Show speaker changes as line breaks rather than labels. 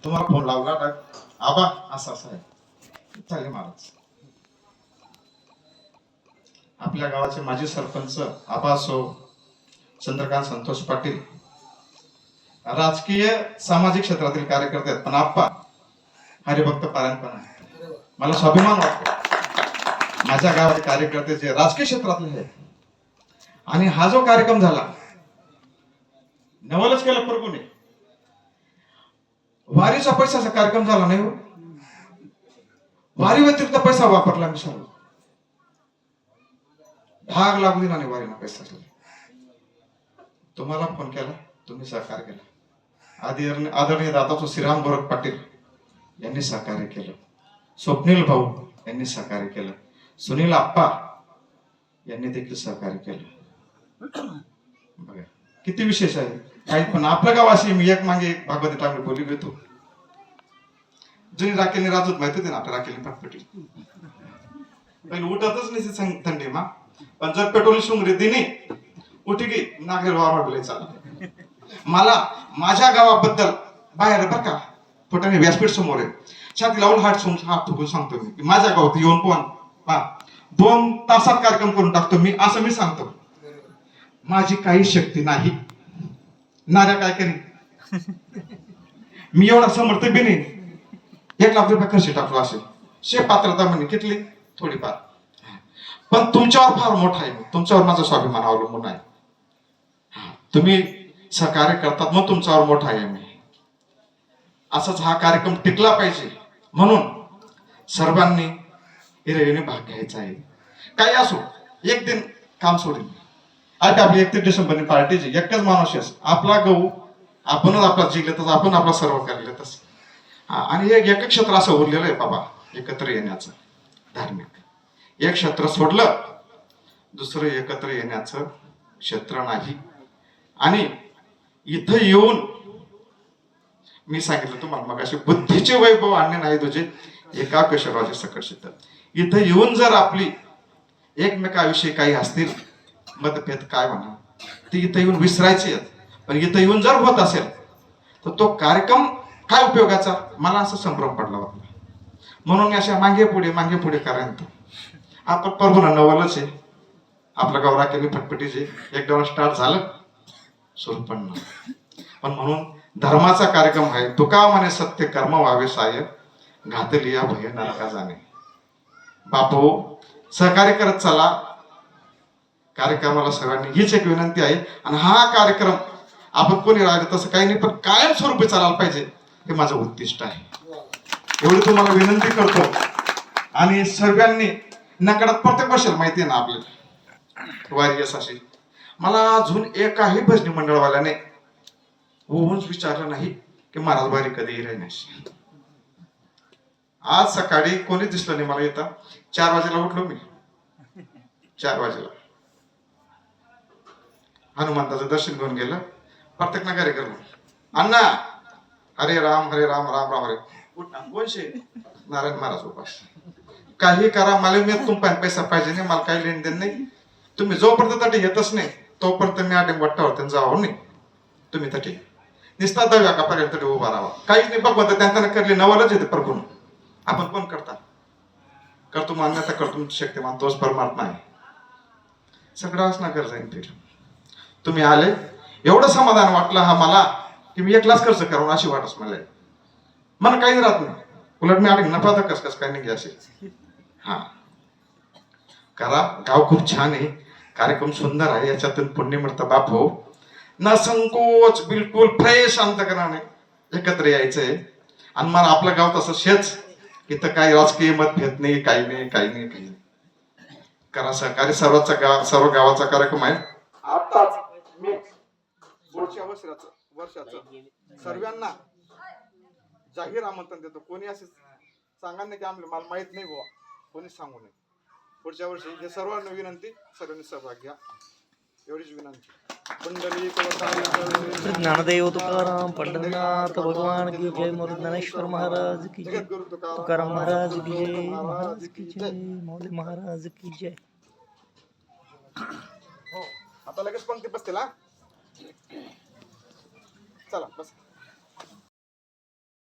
तुम्हाला फोन लावला ना, आबा असं असं आहे चालेल महाराज. आपल्या गावाचे माजी सरपंच आबा असो, चंद्रकांत संतोष पाटील, राजकीय सामाजिक क्षेत्रातील कार्यकर्ते आहेत, पण आप्पा हरिभक्त पारायणपण आहे. मला स्वाभिमान वाटतो माझ्या गावाचे कार्यकर्ते जे राजकीय क्षेत्रातले आहेत. आणि हा जो कार्यक्रम झाला नवलच केलं प्रभूने, वारीचा पैशाचा कार्यक्रम झाला नाही हो. वारी व्यतिरिक्त पैसा वापरला मी सर्व भाग लागू दिला नाही वारीला पैसा. तुम्हाला फोन केला, तुम्ही सहकार्य केला. आदरणीय दादाचो श्रीराम गोरख पाटील यांनी सहकार्य केलं, स्वप्नील भाऊ यांनी सहकार्य केलं, सुनील आप्पा यांनी देखील सहकार्य केलं. बघा किती विशेष आहे. काही पण आपलं गाव अशी मी एक मागे एक भागवती टाकली बोली घेतो. जुनी राखेलने राजूत माहिती होते ना आपल्या राखेलने फटफटी पहिले उठतच नाही थंडी मा, पण जर पेट्रोल शुंगरी दिनी उठी की नागरी वाढले चालले. मला माझ्या गावाबद्दल बाहेर बर का फुटाने व्यासपीठ समोर आहे, छाती लावून हात फुकून सांगतो मी माझ्या गावात येऊन पण 2 तासात कार्यक्रम करून टाकतो मी, असं मी सांगतो. माझी काही शक्ती नाही, नाऱ्या काय करी मी एवढा समर्थ बी नाही. 1 लाख रुपये खर्च टाकलो असेल, पात्रता म्हणे कितली थोडीफार, पण तुमच्यावर फार मोठा आहे. तुमच्यावर माझा स्वाभिमान अवलंबून आहे. तुम्ही सहकार्य करतात मग तुमच्यावर मोठा आहे मी. असाच हा कार्यक्रम टिकला पाहिजे म्हणून सर्वांनी हिरिरीने भाग घ्यायचा आहे. काही असो, एक दिन काम सोडेल. आज आपली 31 डिसेंबर पार्टीची एकच माणूस आहे, आपला गहू आपणच आपला जिल्ह्यातच आपण आपला सर्व करलेतच. आणि एक क्षेत्र असं उरलेलं आहे बाबा एकत्र येण्याचं धार्मिक. एक क्षेत्र सोडलं दुसरं एकत्र येण्याचं क्षेत्र नाही. आणि इथं येऊन मी सांगितलं तुम्हाला मग असे बुद्धीचे वैभव आणणे नाही तुझे एका केशवराजे सकट सिद्ध. इथं येऊन जर आपली एकमेकाविषयी काही असतील मतभेद काय म्हणा ते इथं येऊन विसरायचे आहेत. पण इथं येऊन जर होत असेल तर तो कार्यक्रम काय उपयोगाचा, मला असं संभ्रम पडला होता. म्हणून मी अशा मागे पुढे करायला आपण परभुना नवलच आहे. आपलं गाव राखेली फटफटीचे एकदा स्टार्ट झालं सुरू पण म्हणून धर्माचा कार्यक्रम आहे. तुका म्हणे सत्य कर्म व्हावे साय, घातलिया भय नरका जाणे. बापू सहकार्य करत चला कार्यक्रमाला सगळ्यांनी, हीच एक विनंती आहे. आणि हा कार्यक्रम आपण कोणी राहिलं तसं काही नाही, पण कायमस्वरूपी चालायला पाहिजे हे माझं उद्दिष्ट आहे. एवढी तुम्हाला विनंती करतो. आणि सर्वांनी नकळत प्रत्येक वर्षाला माहिती आहे ना आपल्याला वारी अशी. मला अजून एकाही भजनी मंडळवाल्याने होऊन विचारलं नाही की महाराज वारी कधी राहण्याशी. आज सकाळी कोणी दिसलं नाही मला. येता 4 वाजेला उठलो मी. 4 वाजेला हनुमंताचं दर्शन घेऊन गेलं. प्रत्येक नगारी करलो अण्णा हरे राम राम राम हरे. उठा कोणशे नारायण महाराज उपास. काही करा मला मी तुमपर्यंत पैसा पाहिजे नाही, मला काही लेन देण नाही. तुम्ही जोपर्यंत तटी येतच नाही तोपर्यंत मी आटे वट्टावर जावं नाही. तुम्ही तटी निस्ता दव्या कापर्यंत तटी उभा राहा. काहीच नाही बघ त्यांना करले नवलच येते प्रभून. आपण कोण करता करतो मान्यता करतो शक्तिमान तोच परमात्मा आहे. सगळं असणार कर जाईल ते. तुम्ही आले एवढं समाधान वाटलं हा मला की मी एकलाच खर्च करून अशी वाटच मला काहीच राहत नाही. उलट मी आले नफा तर कस काही नाही असेल. हा करा. गाव खूप छान आहे, कार्यक्रम सुंदर आहे, याच्यातून पुण्य मिळतं बाप हो. न संकोच, बिलकुल फ्रेश अंतकरणाने एकत्र यायचंय. आणि मला आपलं गाव तसं शेच, इथं काही राजकीय मतभेद नाही, काही नाही. करा सहकार्य. सर्व गावाचा कार्यक्रम आहे. आताच मी पुढच्या वर्षाचं सर्वांना जाहीर आमंत्रण देतो. कोणी असे सांगा नाही की आम्हाला मला माहित नाही बुवा, कोणीच सांगू नये. पुढच्या वर्षी हे सर्वांना विनंती, सर्वांनी सहभाग घ्या एवढीच विनंती.
ज्ञानदेव तुकाराम पंढरनाथ भगवान की जय. मोरे ज्ञानेश्वर महाराज की जय. तुकाराम महाराज की जय. महाराज की जय. मोरे महाराज की जय.
हो आता लगेच पंक्ती बसतील. हा चला बस.